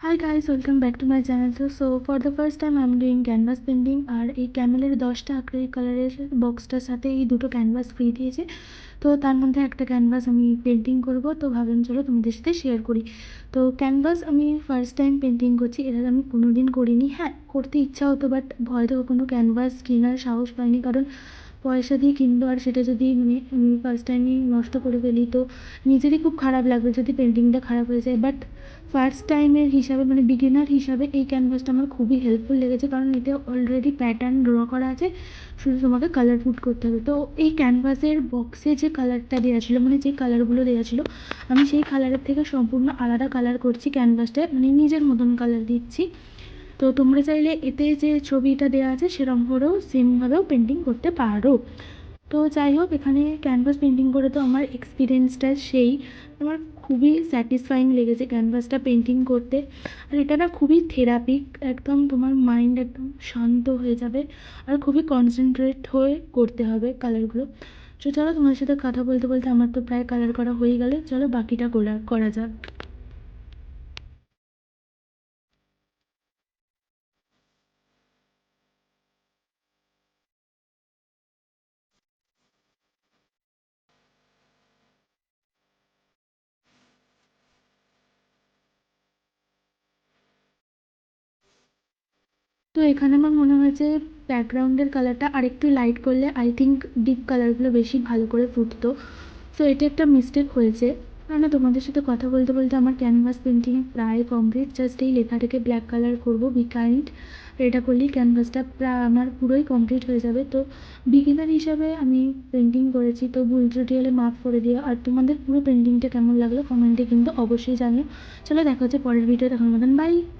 High guys, welcome back to my channel. So for the first time I am doing canvas painting. আর এই ক্যামেলের 10টা acrylic কালারের বক্সটার সাথে এই দুটো ক্যানভাস ফ্রি দিয়েছে। তো তার মধ্যে একটা ক্যানভাস আমি পেন্টিং করব, তো ভাবলাম চলো তোমাদের সাথে শেয়ার করি। তো ক্যানভাস আমি ফার্স্ট টাইম পেন্টিং করছি, এর আগে আমি কোনো দিন করিনি। হ্যাঁ, করতে ইচ্ছা হতো, বাট হয়তো কোনো ক্যানভাস কেনার সাহস পাইনি, কারণ পয়সা দিয়ে কিনবো আর সেটা যদি ফার্স্ট টাইমই নষ্ট করে ফেলি তো নিজেরই খুব খারাপ লাগবে যদি পেন্টিংটা খারাপ হয়ে যায়। বাট ফার্স্ট টাইমের হিসাবে, মানে বিগিনার হিসাবে এই ক্যানভাসটা আমার খুবই হেল্পফুল লেগেছে, কারণ এতে অলরেডি প্যাটার্ন ড্র করা আছে, শুধু তোমাকে কালার ফুট করতে হবে। তো এই ক্যানভাসের বক্সে যে কালারটা দেওয়া ছিল, মানে যে কালারগুলো দেওয়া ছিল, আমি সেই কালারের থেকে সম্পূর্ণ আলাদা কালার করছি ক্যানভাসটা, মানে নিজের মতন কালার দিচ্ছি। তো তোমরা চাইলে এতে যে ছবিটা দেওয়া আছে সেরকম করেও সেমভাবেও পেন্টিং করতে পারো। তো যাই হোক, এখানে ক্যানভাস পেন্টিং করে তো আমার এক্সপিরিয়েন্সটা সেই, আমার খুবই স্যাটিসফাইং লেগেছে ক্যানভাসটা পেন্টিং করতে। আর এটা না খুবই থেরাপিক, একদম তোমার মাইন্ড একদম শান্ত হয়ে যাবে, আর খুবই কনসেন্ট্রেট হয়ে করতে হবে কালারগুলো। তো চলো, তোমার সাথে কথা বলতে বলতে আমার তো প্রায় কালার করা হয়ে গেলে, চলো বাকিটা করা করা যাক। তো এখানে আমার মনে হয়েছে ব্যাকগ্রাউন্ডের কালারটা আরেকটু লাইট করলে আই থিঙ্ক ডিপ কালারগুলো বেশি ভালো করে ফুটতো। সো এটা একটা মিস্টেক হয়েছে। না, তোমাদের সাথে কথা বলতে বলতে আমার ক্যানভাস পেন্টিং প্রায় কমপ্লিট, জাস্ট এই লেখাটাকে ব্ল্যাক কালার করবো, বি কাইন্ড। এটা করলেই ক্যানভাসটা প্রায় আমার পুরোই কমপ্লিট হয়ে যাবে। তো বিগিনার হিসাবে আমি পেন্টিং করেছি, তো ভুল ত্রুটি হলে মাফ করে দিও। আর তোমাদের পুরো পেন্টিংটা কেমন লাগলো কমেন্টে কিন্তু অবশ্যই জানিও। চলো দেখা হচ্ছে পরের ভিডিও, দেখার মতন, বাই।